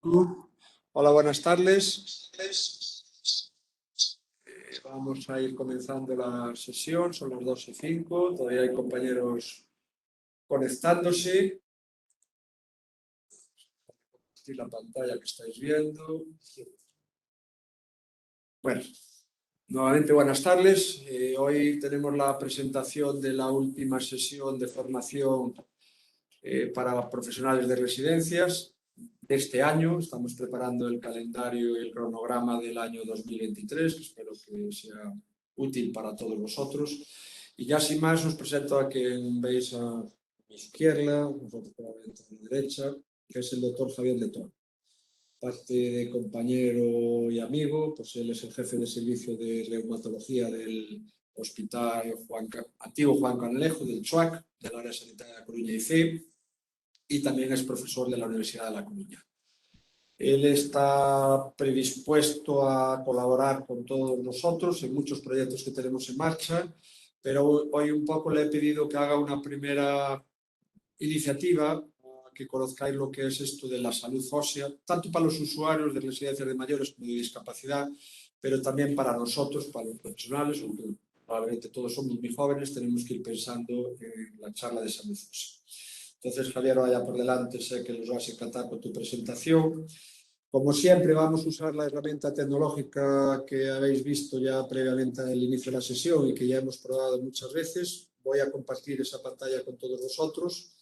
Hola, buenas tardes. Vamos a ir comenzando la sesión, son las 2:05, todavía hay compañeros conectándose. Aquí la pantalla que estáis viendo. Bueno, nuevamente buenas tardes. Hoy tenemos la presentación de la última sesión de formación para profesionales de residencias de este año. Estamos preparando el calendario y el cronograma del año 2023, que espero que sea útil para todos vosotros. Y ya sin más os presento a quien veis a mi izquierda, vosotros probablemente a mi derecha, que es el doctor Javier Letón. Parte de compañero y amigo, pues él es el jefe de servicio de reumatología del Hospital Antiguo Juan Canalejo, del CHUAC, del área sanitaria de La Coruña y C, y también es profesor de la Universidad de La Coruña. Él está predispuesto a colaborar con todos nosotros en muchos proyectos que tenemos en marcha, pero hoy un poco le he pedido que haga una primera iniciativa, que conozcáis lo que es esto de la salud ósea, tanto para los usuarios de residencias de mayores como de discapacidad, pero también para nosotros, para los profesionales, aunque probablemente todos somos muy jóvenes, tenemos que ir pensando en la charla de salud ósea. Entonces, Javier, vaya por delante, sé que los vas a encantar con tu presentación. Como siempre, vamos a usar la herramienta tecnológica que habéis visto ya previamente al inicio de la sesión y que ya hemos probado muchas veces. Voy a compartir esa pantalla con todos vosotros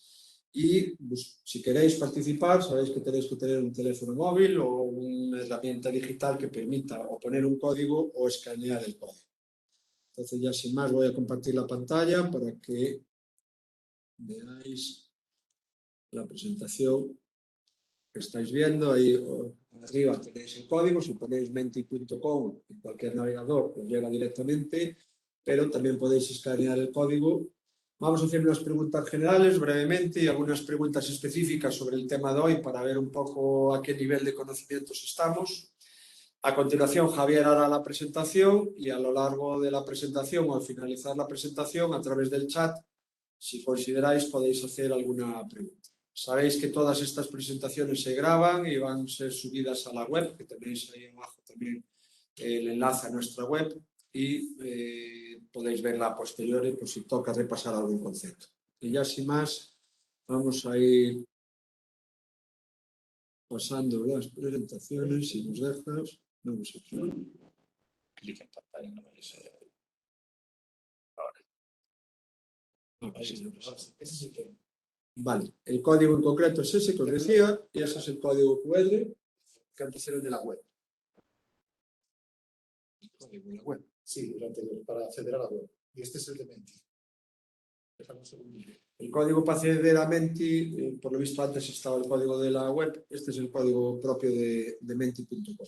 y pues, si queréis participar, sabéis que tenéis que tener un teléfono móvil o una herramienta digital que permita o poner un código o escanear el código. Entonces, ya sin más, voy a compartir la pantalla para que veáis la presentación que estáis viendo. Ahí arriba tenéis el código, si ponéis menti.com en cualquier navegador os llega directamente, pero también podéis escanear el código. Vamos a hacer unas preguntas generales brevemente y algunas preguntas específicas sobre el tema de hoy para ver un poco a qué nivel de conocimientos estamos. A continuación, Javier hará la presentación y a lo largo de la presentación o al finalizar la presentación, a través del chat, si consideráis, podéis hacer alguna pregunta. Sabéis que todas estas presentaciones se graban y van a ser subidas a la web, que tenéis ahí abajo también el enlace a nuestra web y podéis verla a posteriori por si toca repasar algún concepto. Y ya sin más, vamos a ir pasando las presentaciones, si nos dejas. Vamos a hacer. Clic en pantalla, no me dice. Vale, el código en concreto es ese que os decía y ese es el código QR que antes era de la web. El código de la web. Sí, el anterior, para acceder a la web. Y este es el de Menti. El código para acceder a Menti, por lo visto antes estaba el código de la web, este es el código propio de menti.com.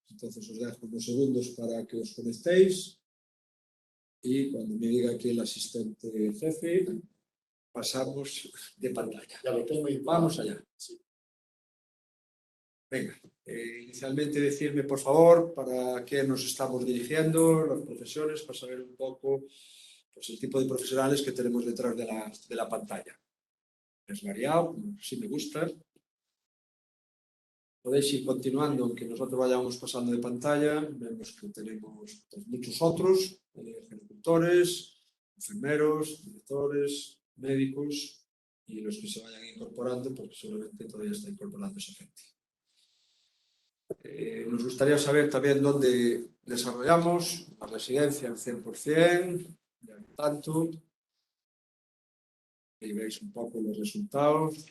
Entonces os dejo unos segundos para que os conectéis y cuando me diga aquí el asistente jefe, pasamos de pantalla. Ya lo tengo y vamos allá. Sí. Venga, inicialmente decirme, por favor, para qué nos estamos dirigiendo, las profesiones, para saber un poco pues, el tipo de profesionales que tenemos detrás de la pantalla. Es variado, si me gusta. Podéis ir continuando, aunque nosotros vayamos pasando de pantalla. Vemos que tenemos pues, muchos otros, agricultores, enfermeros, directores, médicos y los que se vayan incorporando, porque seguramente todavía está incorporando esa gente. Nos gustaría saber también dónde desarrollamos la residencia al 100%, ya no tanto. Ahí veis un poco los resultados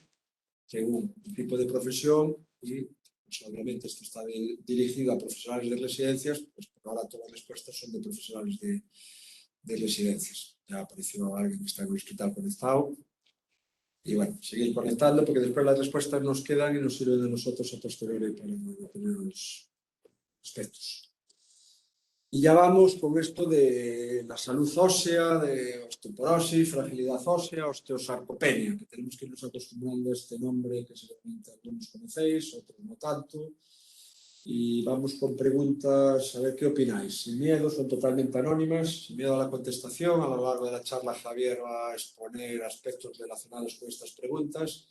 según el tipo de profesión y pues, obviamente esto está dirigido a profesionales de residencias, pues por ahora todas las respuestas son de profesionales de residencias. Ya apareció alguien que está en el hospital conectado. Y bueno, seguir conectando porque después las respuestas nos quedan y nos sirven a nosotros a posteriori para tener los aspectos. Y ya vamos con esto de la salud ósea, de osteoporosis, fragilidad ósea, osteosarcopenia, que tenemos que irnos acostumbrando a este nombre que seguramente algunos conocéis, otros no tanto. Y vamos con preguntas, a ver qué opináis. Sin miedo, son totalmente anónimas, sin miedo a la contestación. A lo largo de la charla Javier va a exponer aspectos relacionados con estas preguntas.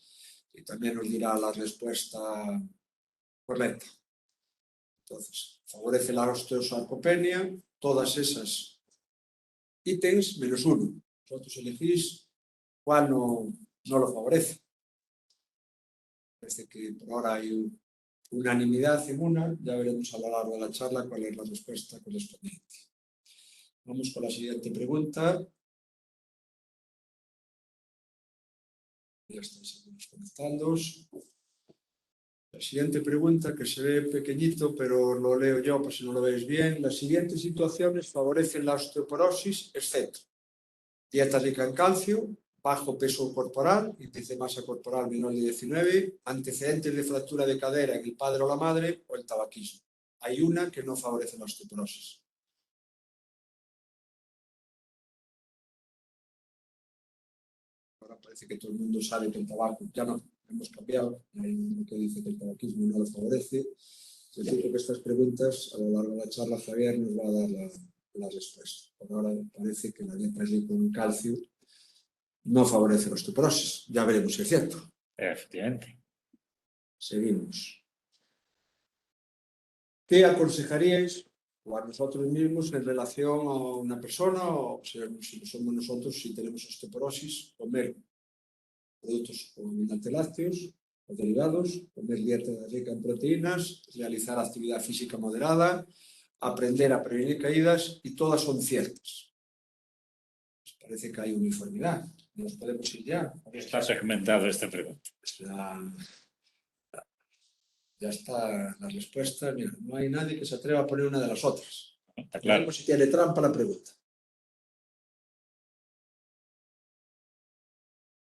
y también nos dirá la respuesta correcta. Entonces, favorece la osteosarcopenia, todas esas ítems menos uno. Vosotros elegís cuál no lo favorece. Parece que por ahora hay unanimidad en una, ya veremos a lo largo de la charla cuál es la respuesta correspondiente. Vamos con la siguiente pregunta. Ya estáis conectando. La siguiente pregunta, que se ve pequeñito, pero lo leo yo por si no lo veis bien. Las siguientes situaciones favorecen la osteoporosis, excepto dieta rica en calcio, bajo peso corporal, índice de masa corporal menor de 19, antecedentes de fractura de cadera en el padre o la madre o el tabaquismo. Hay una que no favorece la osteoporosis. Ahora parece que todo el mundo sabe que el tabaco, ya no, hemos cambiado, hay uno que dice que el tabaquismo no lo favorece. Yo creo que estas preguntas, a lo largo de la charla, Javier nos va a dar la respuesta. Por ahora parece que la dieta rica en calcio no favorece la osteoporosis. Ya veremos si es cierto. Efectivamente. Seguimos. ¿Qué aconsejaríais o a nosotros mismos en relación a una persona o si somos nosotros, si tenemos osteoporosis, comer productos contaminantes lácteos o derivados, comer dieta rica en proteínas, realizar actividad física moderada, aprender a prevenir caídas y todas son ciertas? Pues parece que hay uniformidad. Nos podemos ir ya. Está segmentado esta pregunta. Ya está la respuesta. Mira, no hay nadie que se atreva a poner una de las otras. Está claro. Veremos si tiene trampa la pregunta.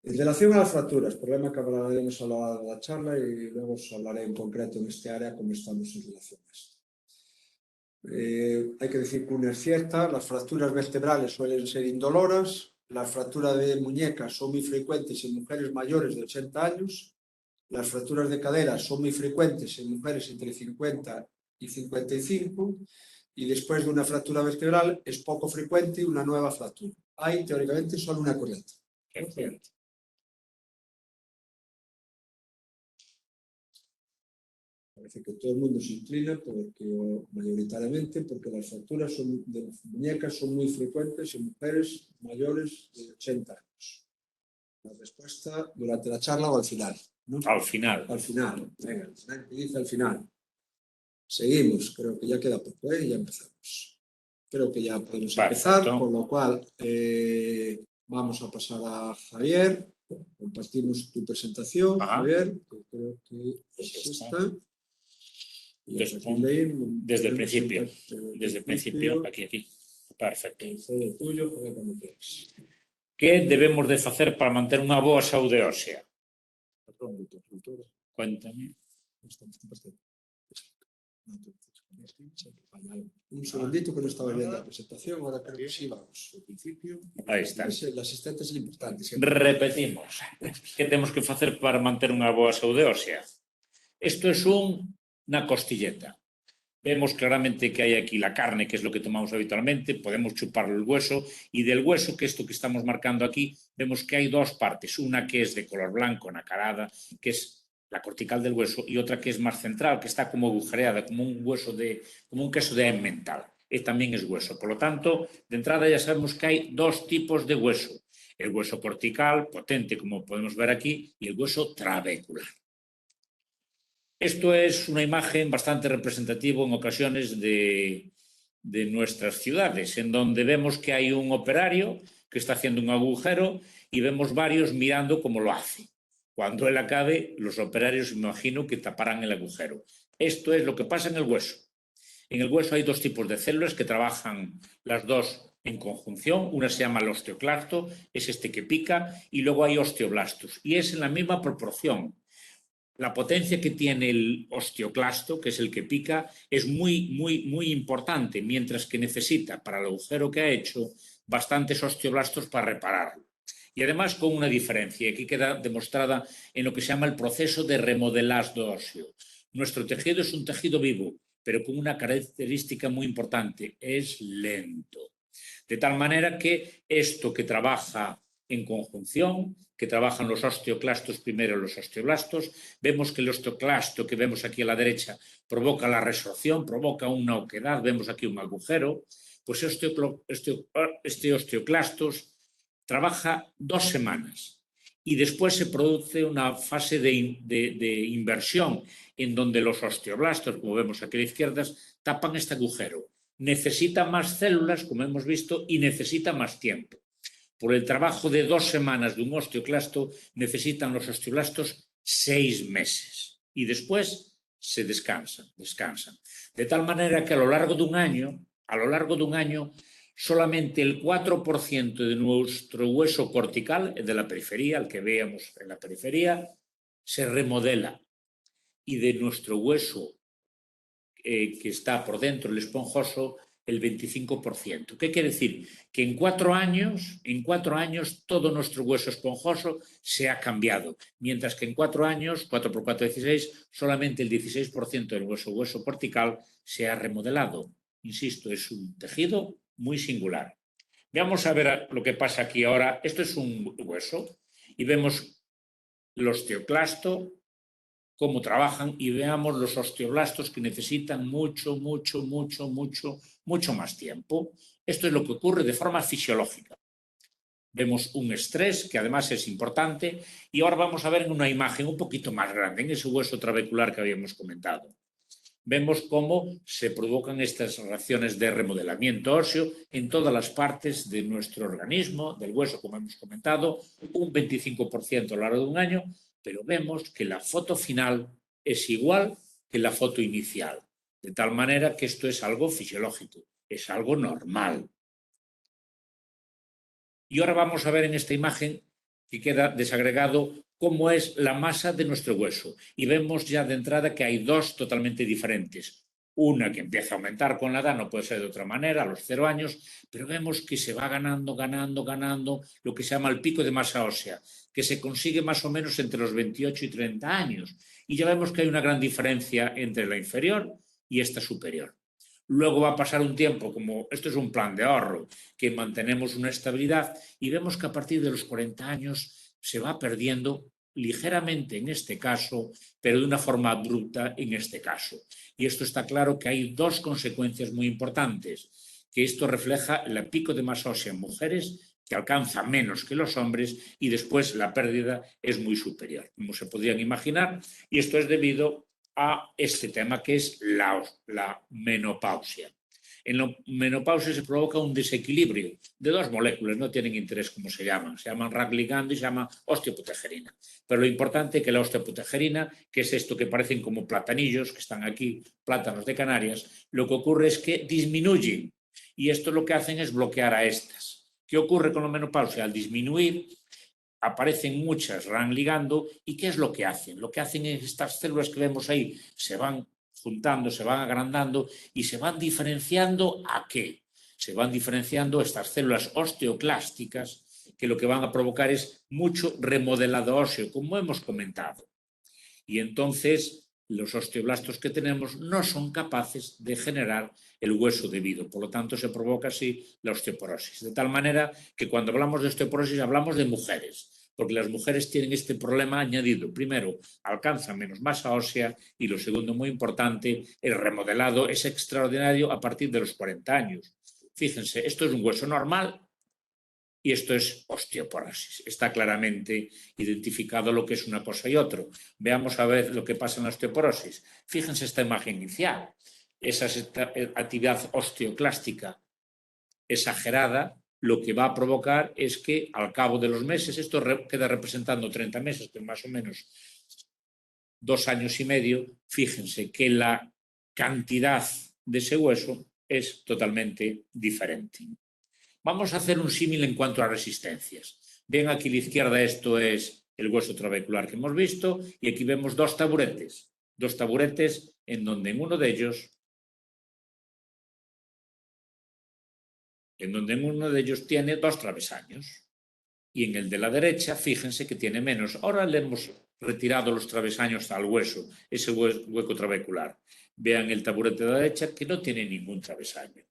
En relación a las fracturas, problema que hablaremos a lo largo de la charla y luego os hablaré en concreto en este área cómo estamos en relación a esto. Hay que decir que una es cierta, las fracturas vertebrales suelen ser indoloras, las fracturas de muñecas son muy frecuentes en mujeres mayores de 80 años, las fracturas de cadera son muy frecuentes en mujeres entre 50 y 55 y después de una fractura vertebral es poco frecuente una nueva fractura. Hay teóricamente solo una correcta. Efectivamente. Parece que todo el mundo se inclina mayoritariamente porque las fracturas de muñecas son muy frecuentes en mujeres mayores de 80 años. La respuesta durante la charla o al final, ¿no? Al final. Al final. Venga, dice al final. Seguimos, creo que ya queda poco, ¿eh? Y ya empezamos. Creo que ya podemos empezar, con lo cual vamos a pasar a Javier. Compartimos tu presentación, Javier, que creo que es esta. Desde el principio. Desde el principio, aquí. Perfecto. Tuyo, ¿Qué debemos de facer para manter unha boa saúde ósea? Cuéntame. Un segundito que no estaba viendo la presentación, ahora creo que sí vamos. Al principio. Ahí está. El asistente es importante. Repetimos. ¿Qué temos que facer para manter unha boa saúde ósea? Esto es una costilleta. Vemos claramente que hay aquí la carne, que es lo que tomamos habitualmente, podemos chuparlo el hueso, y del hueso, que esto que estamos marcando aquí, vemos que hay dos partes, una que es de color blanco, nacarada, que es la cortical del hueso, y otra que es más central, que está como agujereada, como un queso de emmental. También es hueso. Por lo tanto, de entrada ya sabemos que hay dos tipos de hueso. El hueso cortical, potente, como podemos ver aquí, y el hueso trabecular. Esto es una imagen bastante representativa en ocasiones de nuestras ciudades, en donde vemos que hay un operario que está haciendo un agujero y vemos varios mirando cómo lo hace. Cuando él acabe, los operarios, imagino, que taparán el agujero. Esto es lo que pasa en el hueso. En el hueso hay dos tipos de células que trabajan las dos en conjunción. Una se llama el osteoclasto, es este que pica, y luego hay osteoblastos, y es en la misma proporción. La potencia que tiene el osteoclasto, que es el que pica, es muy, muy, muy importante, mientras que necesita, para el agujero que ha hecho, bastantes osteoblastos para repararlo. Y además con una diferencia, que queda demostrada en lo que se llama el proceso de remodelado óseo. Nuestro tejido es un tejido vivo, pero con una característica muy importante, es lento. De tal manera que esto que trabaja en conjunción, que trabajan los osteoclastos primero los osteoblastos. Vemos que el osteoclasto que vemos aquí a la derecha provoca la resorción, provoca una oquedad, vemos aquí un agujero. Pues este osteoclastos trabaja 2 semanas y después se produce una fase de inversión en donde los osteoblastos, como vemos aquí a la izquierda, tapan este agujero. Necesita más células, como hemos visto, y necesita más tiempo. Por el trabajo de 2 semanas de un osteoclasto, necesitan los osteoblastos 6 meses y después se descansan. De tal manera que a lo largo de un año, solamente el 4% de nuestro hueso cortical, el de la periferia, el que veamos en la periferia, se remodela. Y de nuestro hueso que está por dentro, el esponjoso, el 25%. ¿Qué quiere decir? Que en 4 años, todo nuestro hueso esponjoso se ha cambiado, mientras que en 4 años, 4 por 4, 16, solamente el 16% del hueso cortical se ha remodelado. Insisto, es un tejido muy singular. Veamos a ver lo que pasa aquí ahora. Esto es un hueso y vemos el osteoclasto, cómo trabajan, y veamos los osteoblastos que necesitan mucho más tiempo. Esto es lo que ocurre de forma fisiológica. Vemos un estrés que además es importante y ahora vamos a ver en una imagen un poquito más grande, en ese hueso trabecular que habíamos comentado. Vemos cómo se provocan estas reacciones de remodelamiento óseo en todas las partes de nuestro organismo, del hueso, como hemos comentado, un 25% a lo largo de un año, pero vemos que la foto final es igual que la foto inicial, de tal manera que esto es algo fisiológico, es algo normal. Y ahora vamos a ver en esta imagen que queda desagregado cómo es la masa de nuestro hueso. Y vemos ya de entrada que hay 2 totalmente diferentes. Una que empieza a aumentar con la edad, no puede ser de otra manera, a los 0 años, pero vemos que se va ganando lo que se llama el pico de masa ósea, que se consigue más o menos entre los 28 y 30 años. Y ya vemos que hay una gran diferencia entre la inferior y esta superior. Luego va a pasar un tiempo, como esto es un plan de ahorro, que mantenemos una estabilidad y vemos que a partir de los 40 años se va perdiendo ligeramente en este caso, pero de una forma abrupta en este caso. Y esto está claro que hay 2 consecuencias muy importantes, que esto refleja el pico de masa ósea en mujeres, que alcanza menos que los hombres, y después la pérdida es muy superior, como se podrían imaginar, y esto es debido a este tema que es la menopausia. En la menopausia se provoca un desequilibrio de 2 moléculas, no tienen interés cómo se llaman rag-ligando y se llama osteoputegerina. Pero lo importante es que la osteoputegerina, que es esto que parecen como platanillos, que están aquí, plátanos de Canarias, lo que ocurre es que disminuyen y esto lo que hacen es bloquear a estas. ¿Qué ocurre con la menopausia? Al disminuir, aparecen muchas ligando. ¿Y qué es lo que hacen? Lo que hacen es estas células que vemos ahí se van juntando, se van agrandando y se van diferenciando. ¿A qué? Se van diferenciando estas células osteoclásticas que lo que van a provocar es mucho remodelado óseo, como hemos comentado. Y entonces los osteoblastos que tenemos no son capaces de generar el hueso debido. Por lo tanto, se provoca así la osteoporosis. De tal manera que cuando hablamos de osteoporosis hablamos de mujeres, porque las mujeres tienen este problema añadido. Primero, alcanzan menos masa ósea y lo segundo, muy importante, el remodelado es extraordinario a partir de los 40 años. Fíjense, esto es un hueso normal y esto es osteoporosis. Está claramente identificado lo que es una cosa y otro. Veamos a ver lo que pasa en la osteoporosis. Fíjense esta imagen inicial. Esa actividad osteoclástica exagerada lo que va a provocar es que al cabo de los meses, esto queda representando 30 meses, que más o menos 2 años y medio, fíjense que la cantidad de ese hueso es totalmente diferente. Vamos a hacer un símil en cuanto a resistencias. Ven aquí a la izquierda, esto es el hueso trabecular que hemos visto, y aquí vemos 2 taburetes. 2 taburetes en donde en uno de ellos tiene 2 travesaños. Y en el de la derecha, fíjense que tiene menos. Ahora le hemos retirado los travesaños al hueso, ese hueco trabecular. Vean el taburete de la derecha que no tiene ningún travesaño.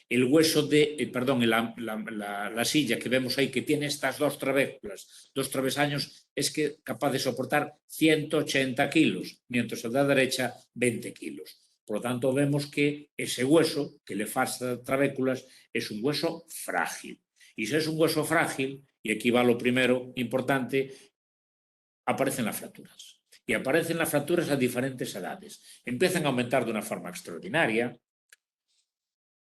el hueso la silla que vemos ahí, que tiene estas dos trabéculas, dos travesaños, es que capaz de soportar 180 kilos, mientras el de la derecha 20 kilos. Por lo tanto, vemos que ese hueso que le falta trabéculas es un hueso frágil. Y si es un hueso frágil, y aquí va lo primero importante, aparecen las fracturas. Y aparecen las fracturas a diferentes edades. Empiezan a aumentar de una forma extraordinaria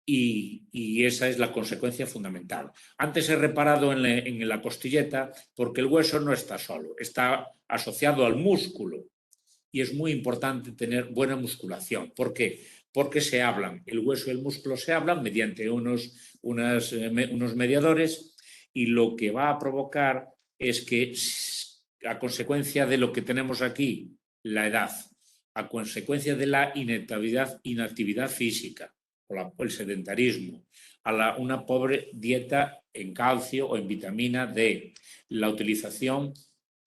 y esa es la consecuencia fundamental. Antes he reparado en la costilleta porque el hueso no está solo, está asociado al músculo. Y es muy importante tener buena musculación. ¿Por qué? Porque se hablan, el hueso y el músculo se hablan mediante unos mediadores y lo que va a provocar es que a consecuencia de lo que tenemos aquí, la edad, a consecuencia de la inactividad física, o el sedentarismo, una pobre dieta en calcio o en vitamina D, la utilización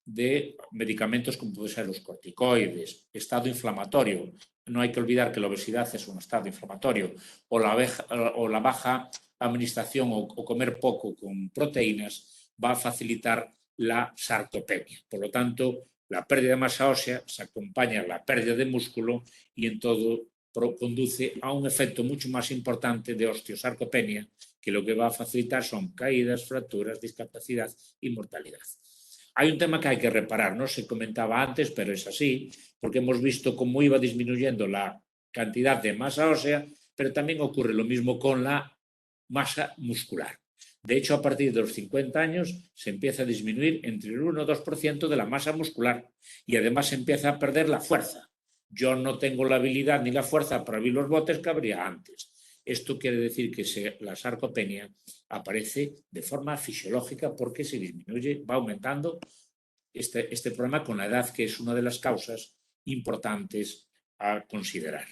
de medicamentos como pueden ser los corticoides, estado inflamatorio. No hay que olvidar que la obesidad es un estado inflamatorio, o la baja administración o comer poco con proteínas va a facilitar la sarcopenia. Por lo tanto, la pérdida de masa ósea se acompaña a la pérdida de músculo y en todo conduce a un efecto mucho más importante de osteosarcopenia, que lo que va a facilitar son caídas, fracturas, discapacidad y mortalidad. Hay un tema que hay que reparar, no se comentaba antes, pero es así, porque hemos visto cómo iba disminuyendo la cantidad de masa ósea, pero también ocurre lo mismo con la masa muscular. De hecho, a partir de los 50 años se empieza a disminuir entre el 1 o 2% de la masa muscular y además se empieza a perder la fuerza. Yo no tengo la habilidad ni la fuerza para abrir los botes que habría antes. Esto quiere decir que la sarcopenia aparece de forma fisiológica porque se disminuye, va aumentando este problema con la edad, que es una de las causas importantes a considerar.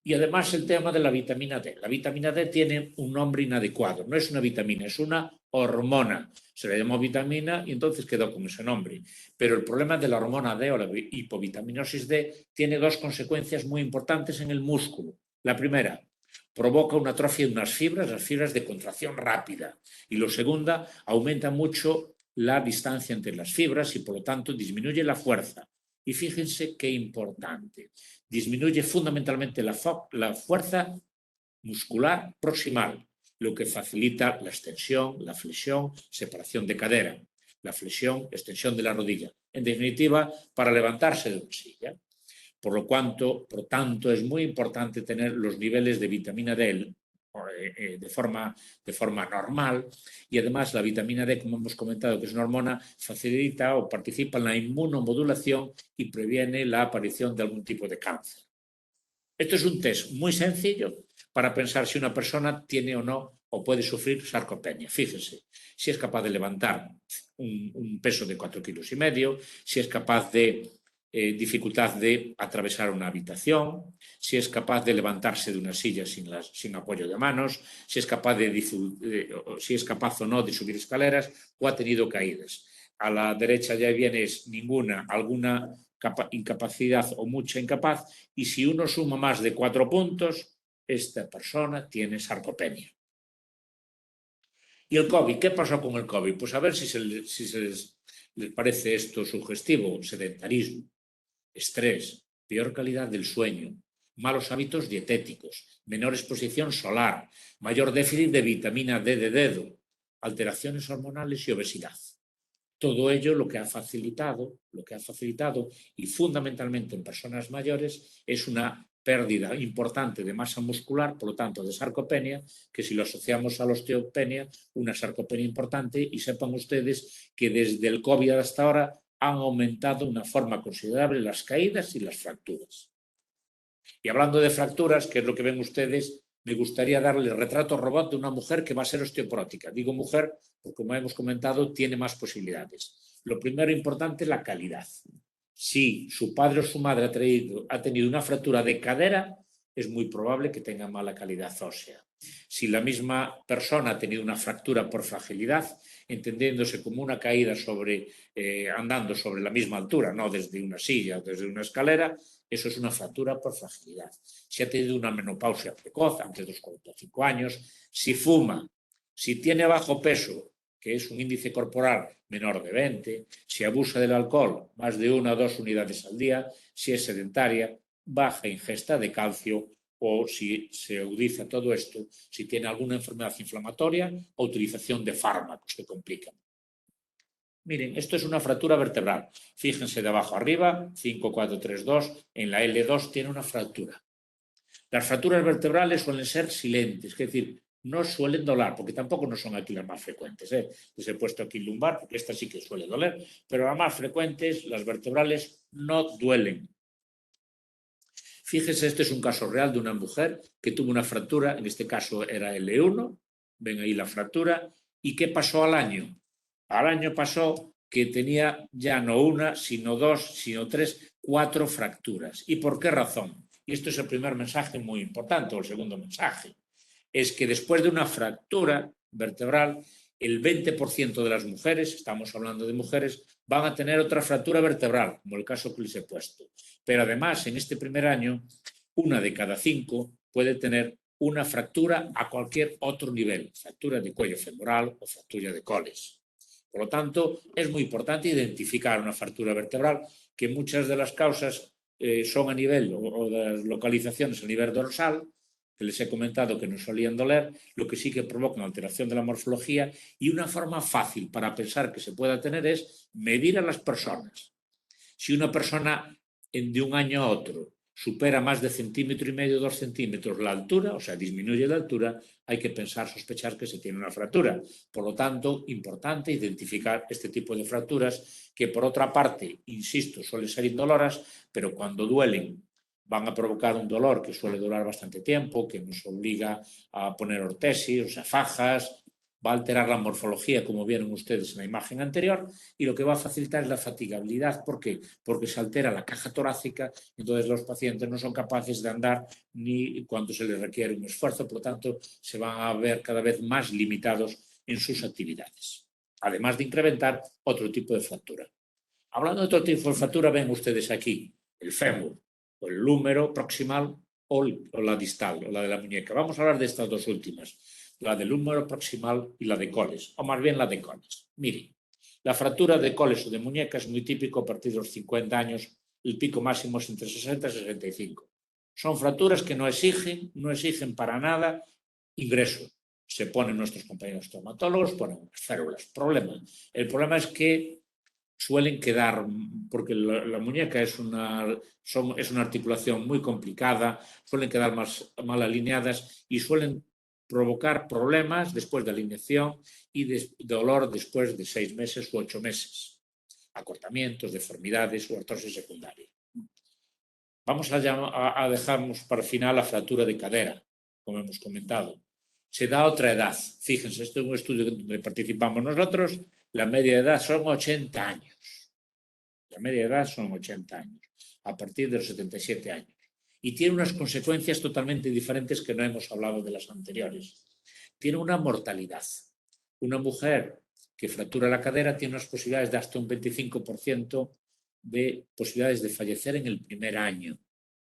Y además el tema de la vitamina D. La vitamina D tiene un nombre inadecuado, no es una vitamina, es una hormona. Se le llamó vitamina y entonces quedó con ese nombre. Pero el problema de la hormona D o la hipovitaminosis D tiene dos consecuencias muy importantes en el músculo. La primera, provoca una atrofia de unas fibras, las fibras de contracción rápida. Y lo segunda, aumenta mucho la distancia entre las fibras y por lo tanto disminuye la fuerza. Y fíjense qué importante. Disminuye fundamentalmente la fuerza muscular proximal, lo que facilita la extensión, la flexión, separación de cadera, la flexión, extensión de la rodilla. En definitiva, para levantarse de una silla. Por lo tanto, es muy importante tener los niveles de vitamina D de forma normal y además la vitamina D, como hemos comentado, que es una hormona, facilita o participa en la inmunomodulación y previene la aparición de algún tipo de cáncer. Esto es un test muy sencillo para pensar si una persona tiene o no o puede sufrir sarcopenia. Fíjense, si es capaz de levantar un peso de 4,5 kilos, si es capaz de dificultad de atravesar una habitación, si es capaz de levantarse de una silla sin apoyo de manos, si es capaz o no de subir escaleras o ha tenido caídas. A la derecha ya viene ninguna, alguna incapacidad o mucha incapaz, y si uno suma más de 4 puntos, esta persona tiene sarcopenia. ¿Y el COVID? ¿Qué pasó con el COVID? Pues a ver si les parece esto sugestivo. Sedentarismo, estrés, peor calidad del sueño, malos hábitos dietéticos, menor exposición solar, mayor déficit de vitamina D de dedo, alteraciones hormonales y obesidad. Todo ello lo que ha facilitado y fundamentalmente en personas mayores es una pérdida importante de masa muscular, por lo tanto de sarcopenia, que si lo asociamos a la osteopenia, una sarcopenia importante, y sepan ustedes que desde el COVID hasta ahora han aumentado de una forma considerable las caídas y las fracturas. Y hablando de fracturas, que es lo que ven ustedes, me gustaría darle el retrato robot de una mujer que va a ser osteoporótica. Digo mujer porque, como hemos comentado, tiene más posibilidades. Lo primero importante es la calidad. Si su padre o su madre ha tenido una fractura de cadera, es muy probable que tenga mala calidad ósea. Si la misma persona ha tenido una fractura por fragilidad, entendiéndose como una caída andando sobre la misma altura, no desde una silla o desde una escalera, eso es una fractura por fragilidad. Si ha tenido una menopausia precoz antes de los 45 años, si fuma, si tiene bajo peso, que es un índice corporal menor de 20, si abusa del alcohol, más de 1 o 2 unidades al día, si es sedentaria, baja ingesta de calcio, o si se agudiza todo esto, si tiene alguna enfermedad inflamatoria o utilización de fármacos que complican. Miren, esto es una fractura vertebral. Fíjense de abajo arriba, 5432, en la L2 tiene una fractura. Las fracturas vertebrales suelen ser silentes, es decir, no suelen doler, porque tampoco no son aquí las más frecuentes. Les he puesto aquí lumbar, porque esta sí que suele doler, pero las más frecuentes, las vertebrales, no duelen. Fíjese, este es un caso real de una mujer que tuvo una fractura, en este caso era L1, ven ahí la fractura, ¿y qué pasó al año? Al año pasó que tenía ya no una, sino 2, sino 3, 4 fracturas. ¿Y por qué razón? Y esto es el primer mensaje muy importante, o el segundo mensaje, es que después de una fractura vertebral, el 20% de las mujeres, estamos hablando de mujeres, van a tener otra fractura vertebral, como el caso que les he puesto. Pero además, en este primer año, 1 de cada 5 puede tener una fractura a cualquier otro nivel, fractura de cuello femoral o fractura de coles. Por lo tanto, es muy importante identificar una fractura vertebral, que muchas de las causas son a nivel, o de las localizaciones a nivel dorsal, que les he comentado que no solían doler, lo que sí que provoca una alteración de la morfología, y una forma fácil para pensar que se pueda tener es medir a las personas. Si una persona de un año a otro supera más de 1,5 cm, 2 centímetros la altura, o sea, disminuye la altura, hay que pensar, sospechar que se tiene una fractura. Por lo tanto, importante identificar este tipo de fracturas que, por otra parte, insisto, suelen ser indoloras, pero cuando duelen van a provocar un dolor que suele durar bastante tiempo, que nos obliga a poner ortesis, o sea, fajas, va a alterar la morfología, como vieron ustedes en la imagen anterior, y lo que va a facilitar es la fatigabilidad. ¿Por qué? Porque se altera la caja torácica, entonces los pacientes no son capaces de andar ni cuando se les requiere un esfuerzo, por lo tanto, se van a ver cada vez más limitados en sus actividades, además de incrementar otro tipo de fractura. Hablando de otro tipo de fractura, ven ustedes aquí el fémur, o el húmero proximal, o la distal, o la de la muñeca. Vamos a hablar de estas dos últimas, la del húmero proximal y la de coles, o más bien la de coles. Miren, la fractura de coles o de muñeca es muy típico a partir de los 50 años, el pico máximo es entre 60 y 65. Son fracturas que no exigen para nada ingreso. Se ponen nuestros compañeros traumatólogos, ponen unas férulas. El problema es que suelen quedar, porque la muñeca es una articulación muy complicada, suelen quedar mal alineadas y suelen provocar problemas después de alineación y dolor después de 6 meses u 8 meses. Acortamientos, deformidades o artrosis secundaria. Vamos a dejarnos para el final la fractura de cadera, como hemos comentado. Se da a otra edad. Fíjense, este es un estudio donde participamos nosotros. La media edad son 80 años. La media edad son 80 años, a partir de los 77 años. Y tiene unas consecuencias totalmente diferentes que no hemos hablado de las anteriores. Tiene una mortalidad. Una mujer que fractura la cadera tiene unas posibilidades de hasta un 25% de posibilidades de fallecer en el primer año.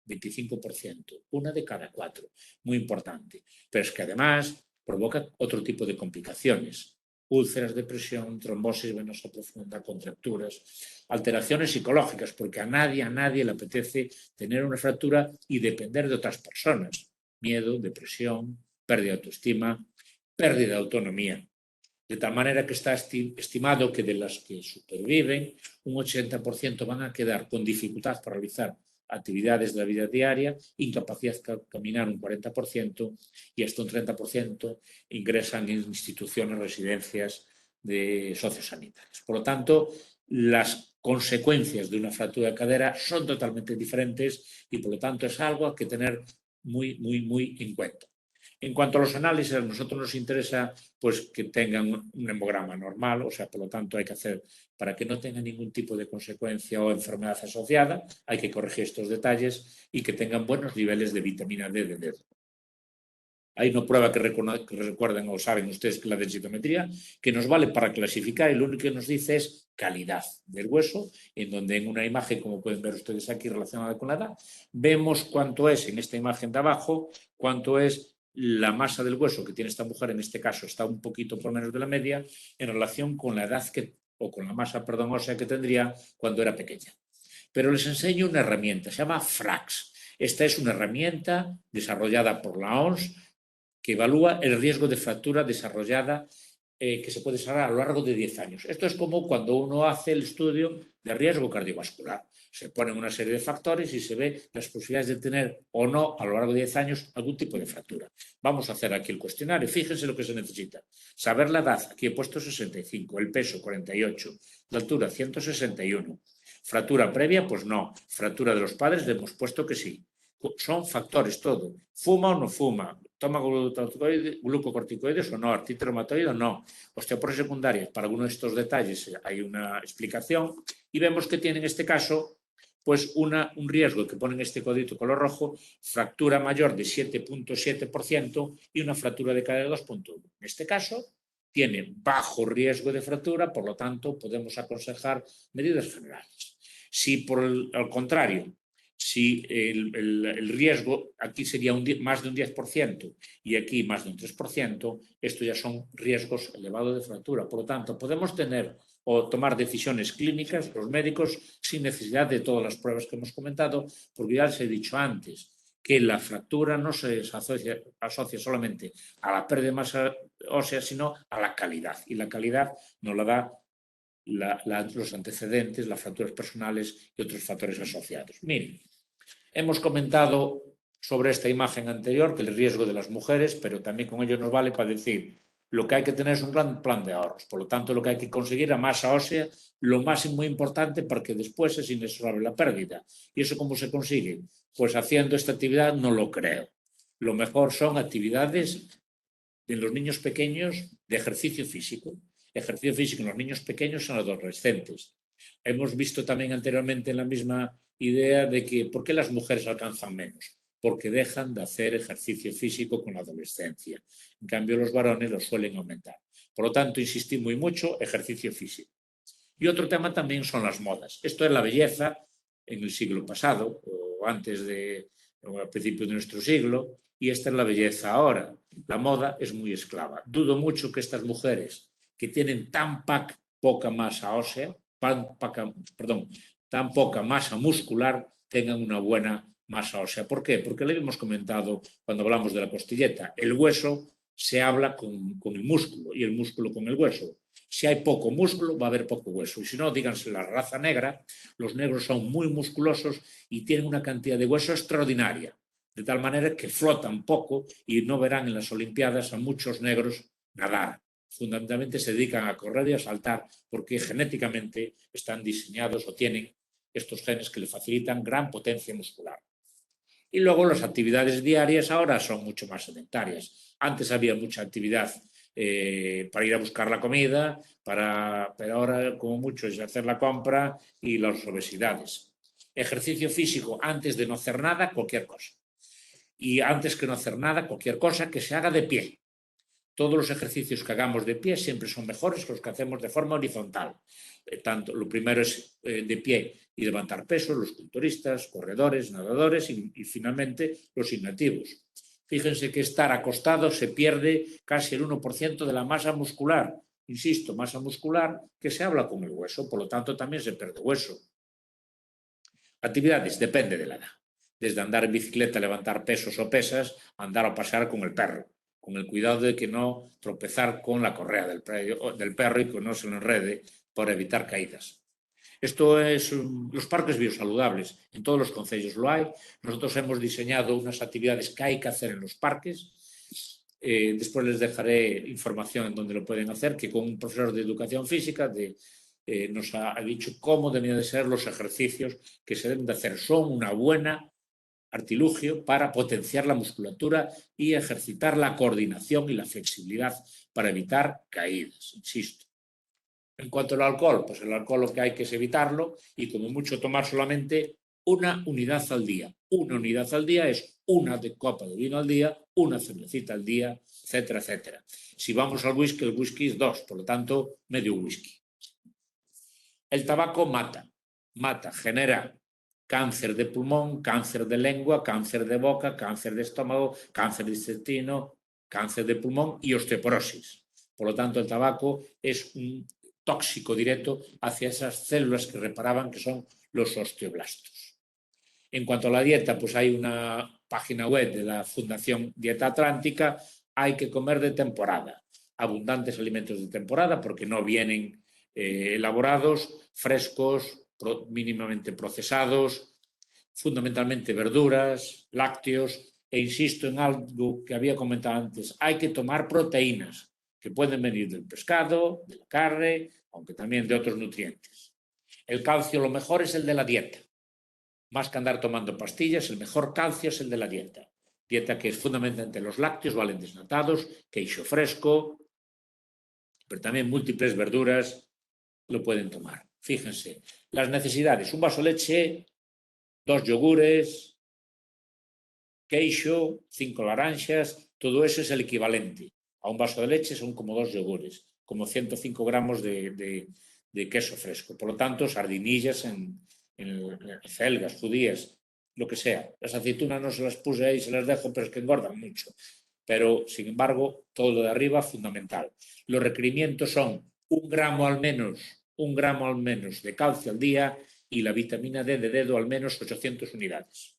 25%, 1 de cada 4. Muy importante. Pero es que además provoca otro tipo de complicaciones. Úlceras de presión, trombosis venosa profunda, contracturas, alteraciones psicológicas, porque a nadie le apetece tener una fractura y depender de otras personas. Miedo, depresión, pérdida de autoestima, pérdida de autonomía. De tal manera que está estimado que de las que superviven, un 80% van a quedar con dificultad para realizar actividades de la vida diaria, incapacidad de caminar un 40% y hasta un 30% ingresan en instituciones, residencias sociosanitarias. Por lo tanto, las consecuencias de una fractura de cadera son totalmente diferentes y por lo tanto es algo a que tener muy en cuenta. En cuanto a los análisis, a nosotros nos interesa pues, que tengan un hemograma normal, o sea, por lo tanto hay que hacer, para que no tenga ningún tipo de consecuencia o enfermedad asociada, hay que corregir estos detalles y que tengan buenos niveles de vitamina D de dedo. Hay una prueba que recuerdan o saben ustedes, que la densitometría, que nos vale para clasificar, y lo único que nos dice es calidad del hueso, en donde en una imagen, como pueden ver ustedes aquí relacionada con la edad, vemos cuánto es, en esta imagen de abajo, cuánto es la masa del hueso que tiene esta mujer. En este caso está un poquito por menos de la media en relación con la edad o con la masa, perdón, ósea que tendría cuando era pequeña. Pero les enseño una herramienta, se llama FRAX. Esta es una herramienta desarrollada por la OMS que evalúa el riesgo de fractura desarrollada que se puede desarrollar a lo largo de 10 años. Esto es como cuando uno hace el estudio de riesgo cardiovascular. Se ponen una serie de factores y se ve las posibilidades de tener o no a lo largo de 10 años algún tipo de fractura. Vamos a hacer aquí el cuestionario. Fíjense lo que se necesita. Saber la edad, aquí he puesto 65, el peso 48, la altura 161. Fractura previa, pues no. Fractura de los padres, le hemos puesto que sí. Son factores todo. ¿Fuma o no fuma? ¿Toma glucocorticoides o no? ¿Artritis reumatoide o no? Osteoporosis secundaria. Para algunos de estos detalles hay una explicación y vemos que tiene en este caso pues un riesgo que pone en este codito color rojo, fractura mayor de 7.7% y una fractura de cadera de 2.1. En este caso tiene bajo riesgo de fractura, por lo tanto podemos aconsejar medidas generales. Si por al contrario, si el riesgo aquí sería más de un 10% y aquí más de un 3%, esto ya son riesgos elevados de fractura. Por lo tanto, podemos tener o tomar decisiones clínicas los médicos sin necesidad de todas las pruebas que hemos comentado, porque ya les he dicho antes que la fractura no se asocia solamente a la pérdida de masa ósea, sino a la calidad. Y la calidad nos la da los antecedentes, las fracturas personales y otros factores asociados. Miren, hemos comentado sobre esta imagen anterior que el riesgo de las mujeres, pero también con ello nos vale para decir lo que hay que tener es un gran plan de ahorros. Por lo tanto, lo que hay que conseguir es masa ósea, lo más muy importante para que después es inexorable la pérdida. ¿Y eso cómo se consigue? Pues haciendo esta actividad no lo creo. Lo mejor son actividades en los niños pequeños de ejercicio físico. Ejercicio físico en los niños pequeños son adolescentes. Hemos visto también anteriormente en la misma idea de que ¿por qué las mujeres alcanzan menos? Porque dejan de hacer ejercicio físico con la adolescencia. En cambio, los varones lo suelen aumentar. Por lo tanto, insistí muy mucho, ejercicio físico. Y otro tema también son las modas. Esto es la belleza en el siglo pasado, o antes o al principio de nuestro siglo, y esta es la belleza ahora. La moda es muy esclava. Dudo mucho que estas mujeres que tienen tan poca masa ósea, tan poca masa muscular, tengan una buena masa ósea. ¿Por qué? Porque le hemos comentado cuando hablamos de la costilleta. El hueso se habla con el músculo y el músculo con el hueso. Si hay poco músculo, va a haber poco hueso. Y si no, díganse la raza negra, los negros son muy musculosos y tienen una cantidad de hueso extraordinaria, de tal manera que flotan poco y no verán en las Olimpiadas a muchos negros nadar. Fundamentalmente se dedican a correr y a saltar porque genéticamente están diseñados o tienen estos genes que le facilitan gran potencia muscular. Y luego las actividades diarias ahora son mucho más sedentarias. Antes había mucha actividad para ir a buscar la comida, pero ahora como mucho es hacer la compra y las obesidades. Ejercicio físico antes de no hacer nada, cualquier cosa. Y antes que no hacer nada, cualquier cosa que se haga de pie. Todos los ejercicios que hagamos de pie siempre son mejores que los que hacemos de forma horizontal. Lo primero es de pie y levantar pesos, los culturistas, corredores, nadadores y finalmente los inactivos. Fíjense que estar acostado se pierde casi el 1% de la masa muscular. Insisto, masa muscular que se habla con el hueso, por lo tanto también se pierde hueso. Actividades, depende de la edad. Desde andar en bicicleta, levantar pesos o pesas, andar o pasear con el perro, con el cuidado de que no tropezar con la correa del perro y que no se lo enrede por evitar caídas. Esto es los parques biosaludables. En todos los concellos lo hay. Nosotros hemos diseñado unas actividades que hay que hacer en los parques. Después les dejaré información en donde lo pueden hacer, que con un profesor de educación física nos ha dicho cómo deberían de ser los ejercicios que se deben de hacer. Son una buena artilugio para potenciar la musculatura y ejercitar la coordinación y la flexibilidad para evitar caídas, insisto. En cuanto al alcohol, pues el alcohol lo que hay que es evitarlo y como mucho tomar solamente una unidad al día. una unidad al día es una copa de vino al día, una cervecita al día, etcétera, etcétera. Si vamos al whisky, el whisky es 2, por lo tanto, medio whisky. El tabaco mata, genera cáncer de pulmón, cáncer de lengua, cáncer de boca, cáncer de estómago, cáncer de intestino, cáncer de pulmón y osteoporosis. Por lo tanto, el tabaco es un tóxico directo hacia esas células que reparaban, que son los osteoblastos. En cuanto a la dieta, pues hay una página web de la Fundación Dieta Atlántica. Hay que comer de temporada, abundantes alimentos de temporada, porque no vienen elaborados, frescos, mínimamente procesados, fundamentalmente verduras, lácteos, e insisto en algo que había comentado antes, hay que tomar proteínas, que pueden venir del pescado, de la carne, aunque también de otros nutrientes. El calcio, lo mejor es el de la dieta. Más que andar tomando pastillas, el mejor calcio es el de la dieta. Dieta que es fundamentalmente los lácteos, valen desnatados, queixo fresco, pero también múltiples verduras lo pueden tomar. Fíjense, las necesidades, un vaso de leche, 2 yogures, queixo, 5 laranjas, todo eso es el equivalente. A un vaso de leche son como 2 yogures, como 105 gramos de queso fresco. Por lo tanto, sardinillas en celgas, judías, lo que sea. Las aceitunas no se las puse ahí, se las dejo, pero es que engordan mucho. Pero, sin embargo, todo lo de arriba es fundamental. Los requerimientos son 1 gramo al menos de calcio al día y la vitamina D de dedo al menos 800 unidades.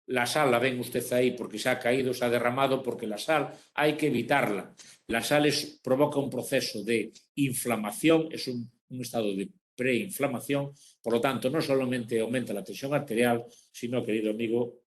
La sal la ven usted ahí porque se ha caído, se ha derramado, porque la sal hay que evitarla. La sal provoca un proceso de inflamación, es un estado de preinflamación, por lo tanto no solamente aumenta la tensión arterial, sino, querido amigo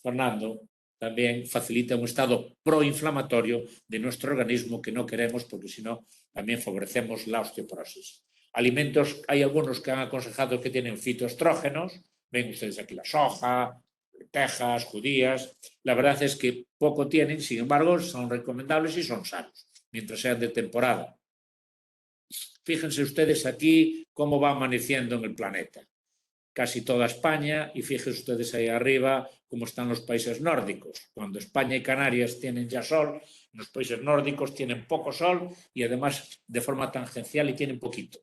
Fernando, también facilita un estado proinflamatorio de nuestro organismo que no queremos, porque si no también favorecemos la osteoporosis. Alimentos, hay algunos que han aconsejado que tienen fitoestrógenos, ven ustedes aquí la soja, lentejas, judías. La verdad es que poco tienen, sin embargo, son recomendables y son sanos, mientras sean de temporada. Fíjense ustedes aquí cómo va amaneciendo en el planeta. Casi toda España, y fíjense ustedes ahí arriba cómo están los países nórdicos. Cuando España y Canarias tienen ya sol, los países nórdicos tienen poco sol y además de forma tangencial y tienen poquito.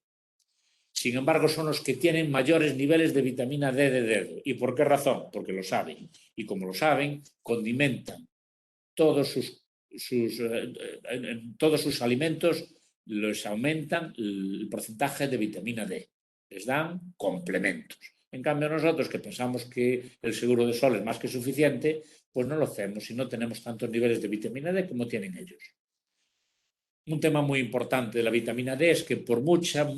Sin embargo, son los que tienen mayores niveles de vitamina D de dedo. ¿Y por qué razón? Porque lo saben. Y como lo saben, condimentan todos sus alimentos, les aumentan el porcentaje de vitamina D. Les dan complementos. En cambio, nosotros que pensamos que el seguro de sol es más que suficiente, pues no lo hacemos y no tenemos tantos niveles de vitamina D como tienen ellos. Un tema muy importante de la vitamina D es que por mucha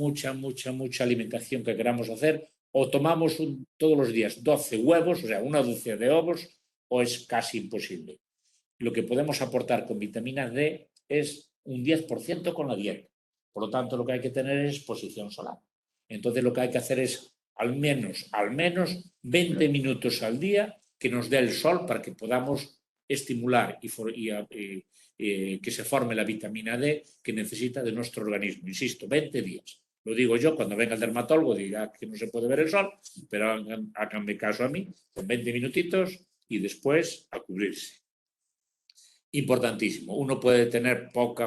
alimentación que queramos hacer, o tomamos todos los días 12 huevos, o sea, una docena de ovos, o es casi imposible. Lo que podemos aportar con vitamina D es un 10% con la dieta. Por lo tanto, lo que hay que tener es exposición solar. Entonces, lo que hay que hacer es al menos 20 minutos al día que nos dé el sol para que podamos estimular que se forme la vitamina D que necesita de nuestro organismo. Insisto, 20 días. Lo digo yo, cuando venga el dermatólogo dirá que no se puede ver el sol, pero háganme caso a mí, con 20 minutitos y después a cubrirse. Importantísimo. Uno puede tener poca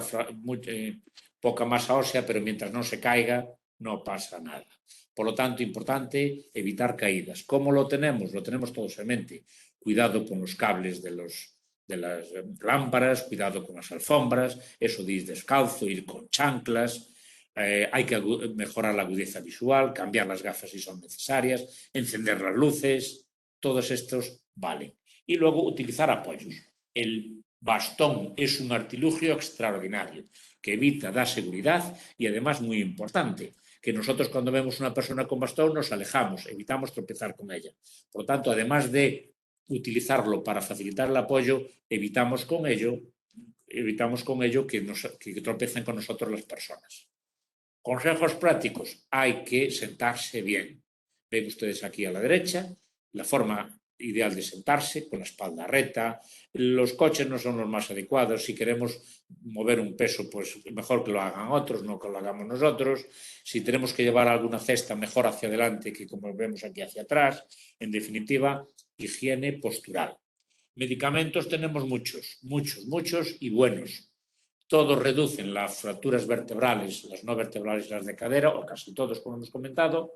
masa ósea, pero mientras no se caiga, no pasa nada. Por lo tanto, importante evitar caídas. ¿Cómo lo tenemos? Lo tenemos todos en mente. Cuidado con los cables de las lámparas, cuidado con las alfombras, eso de ir descalzo, ir con chanclas. Hay que mejorar la agudeza visual, cambiar las gafas si son necesarias, encender las luces, todos estos valen. Y luego utilizar apoyos. El bastón es un artilugio extraordinario que evita, da seguridad y además muy importante, que nosotros cuando vemos una persona con bastón nos alejamos, evitamos tropezar con ella. Por lo tanto, además de utilizarlo para facilitar el apoyo, evitamos con ello que tropecen con nosotros las personas. Consejos prácticos. Hay que sentarse bien. Ven ustedes aquí a la derecha. La forma ideal de sentarse, con la espalda recta. Los coches no son los más adecuados. Si queremos mover un peso, pues mejor que lo hagan otros, no que lo hagamos nosotros. Si tenemos que llevar alguna cesta, mejor hacia adelante que como vemos aquí hacia atrás. En definitiva, higiene postural. Medicamentos tenemos muchos y buenos. Todos reducen las fracturas vertebrales, las no vertebrales y las de cadera, o casi todos, como hemos comentado.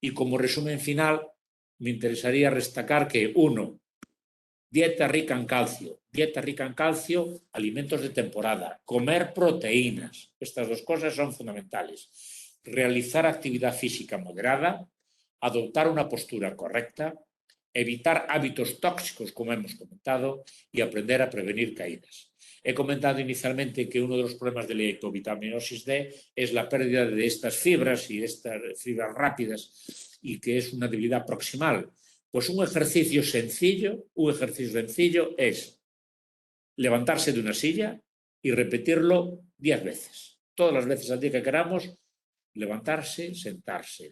Y como resumen final, me interesaría destacar que, uno, dieta rica en calcio, alimentos de temporada, comer proteínas. Estas dos cosas son fundamentales. Realizar actividad física moderada, adoptar una postura correcta, evitar hábitos tóxicos, como hemos comentado, y aprender a prevenir caídas. He comentado inicialmente que uno de los problemas de la hipovitaminosis D es la pérdida de estas fibras y estas fibras rápidas y que es una debilidad proximal. Pues un ejercicio sencillo es levantarse de una silla y repetirlo 10 veces. Todas las veces al día que queramos, levantarse, sentarse,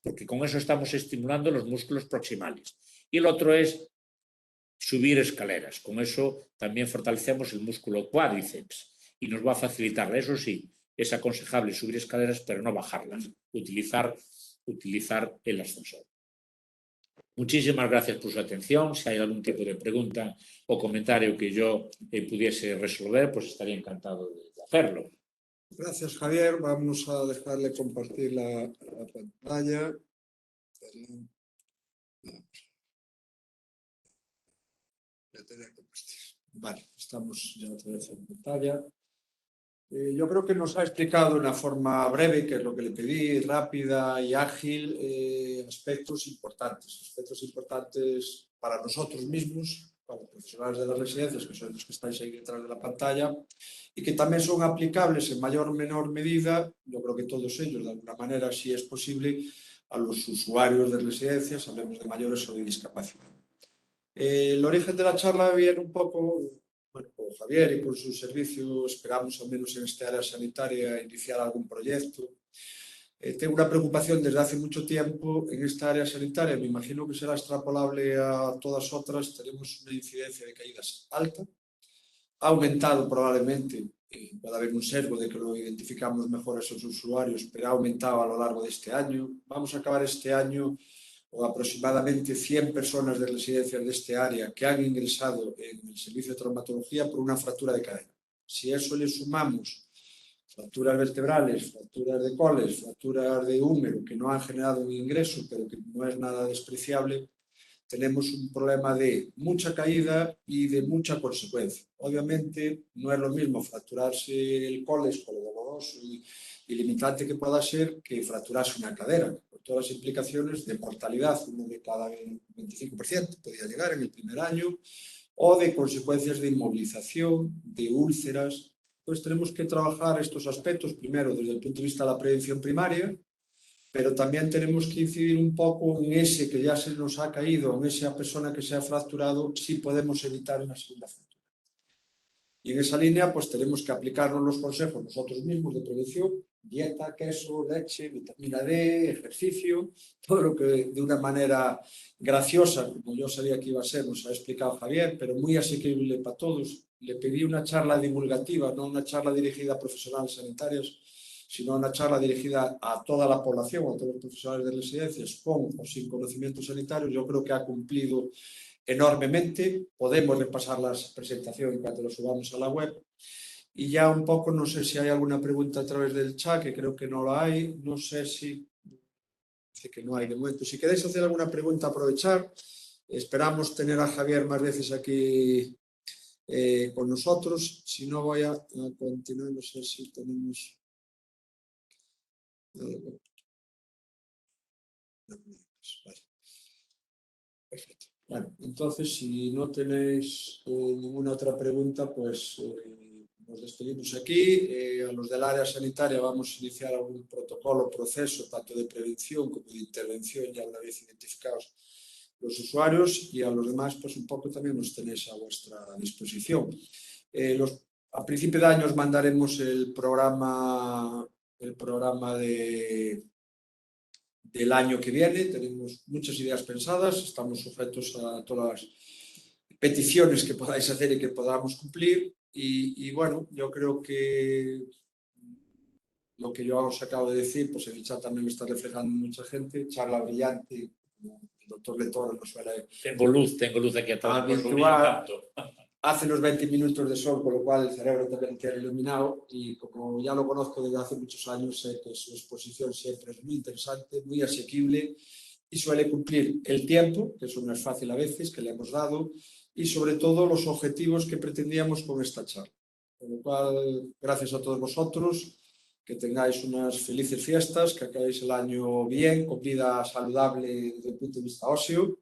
porque con eso estamos estimulando los músculos proximales. Y el otro es subir escaleras. Con eso también fortalecemos el músculo cuádriceps y nos va a facilitar. Eso sí, es aconsejable subir escaleras, pero no bajarlas. Utilizar el ascensor. Muchísimas gracias por su atención. Si hay algún tipo de pregunta o comentario que yo pudiese resolver, pues estaría encantado de hacerlo. Gracias, Javier. Vamos a dejarle compartir la pantalla. Vale, estamos ya otra vez en pantalla. Yo creo que nos ha explicado de una forma breve, que es lo que le pedí, rápida y ágil, aspectos importantes para nosotros mismos, para los profesionales de las residencias, que son los que estáis ahí detrás de la pantalla, y que también son aplicables en mayor o menor medida, yo creo que todos ellos, de alguna manera, si es posible, a los usuarios de residencias, hablemos de mayores o de discapacidad. El origen de la charla viene un poco, bueno, por Javier y por su servicio. Esperamos, al menos en este área sanitaria, iniciar algún proyecto. Tengo una preocupación desde hace mucho tiempo en esta área sanitaria, me imagino que será extrapolable a todas otras. Tenemos una incidencia de caídas alta, ha aumentado probablemente, puede haber un sesgo de que lo identificamos mejor a esos usuarios, pero ha aumentado a lo largo de este año. Vamos a acabar este año con aproximadamente 100 personas de residencias de este área que han ingresado en el servicio de traumatología por una fractura de cadera. Si a eso le sumamos fracturas vertebrales, fracturas de coles, fracturas de húmero que no han generado un ingreso, pero que no es nada despreciable, tenemos un problema de mucha caída y de mucha consecuencia. Obviamente no es lo mismo fracturarse el coles con lo doloroso y limitante que pueda ser que fracturarse una cadera, por todas las implicaciones de mortalidad, uno de cada 25% podría llegar en el primer año, o de consecuencias de inmovilización, de úlceras. Pues tenemos que trabajar estos aspectos primero desde el punto de vista de la prevención primaria, pero también tenemos que incidir un poco en ese que ya se nos ha caído, en esa persona que se ha fracturado, si podemos evitar una segunda fractura. Y en esa línea, pues tenemos que aplicarnos los consejos nosotros mismos de prevención: dieta, queso, leche, vitamina D, ejercicio, todo lo que de una manera graciosa, como yo sabía que iba a ser, nos ha explicado Javier, pero muy asequible para todos. Le pedí una charla divulgativa, no una charla dirigida a profesionales sanitarios, sino una charla dirigida a toda la población, a todos los profesionales de residencias, con o sin conocimientos sanitarios. Yo creo que ha cumplido enormemente. Podemos repasar las presentaciones cuando lo subamos a la web. Y ya un poco, no sé si hay alguna pregunta a través del chat, que creo que no la hay. No sé si... Dice que no hay de momento. Si queréis hacer alguna pregunta, aprovechar. Esperamos tener a Javier más veces aquí con nosotros. Si no, voy a continuar. No sé si tenemos... Vale. Perfecto. Bueno, entonces, si no tenéis ninguna otra pregunta, pues nos despedimos aquí. A los del área sanitaria vamos a iniciar algún protocolo, proceso, tanto de prevención como de intervención, ya una vez identificados los usuarios, y a los demás, pues un poco también nos tenéis a vuestra disposición. A principio de año os mandaremos el programa del año que viene. Tenemos muchas ideas pensadas, estamos sujetos a todas las peticiones que podáis hacer y que podamos cumplir. Y bueno, yo creo que lo que yo os acabo de decir, pues en el chat también lo está reflejando mucha gente. Charla brillante, el doctor Letoro nos suele... Tengo luz aquí atrás. Habitual. Hace los 20 minutos de sol, con lo cual el cerebro también queda iluminado, y como ya lo conozco desde hace muchos años, sé que su exposición siempre es muy interesante, muy asequible y suele cumplir el tiempo, que eso no es fácil a veces, que le hemos dado, y sobre todo los objetivos que pretendíamos con esta charla. Con lo cual, gracias a todos vosotros, que tengáis unas felices fiestas, que acabéis el año bien, con vida saludable desde el punto de vista óseo.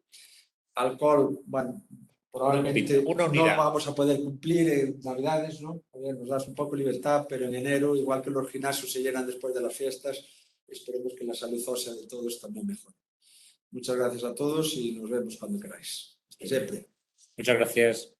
Alcohol, bueno, probablemente no vamos a poder cumplir en Navidades, ¿no? Nos das un poco de libertad, pero en enero, igual que los gimnasios se llenan después de las fiestas, esperemos que la salud ósea de todos también mejore. Muchas gracias a todos y nos vemos cuando queráis. Siempre. Muchas gracias.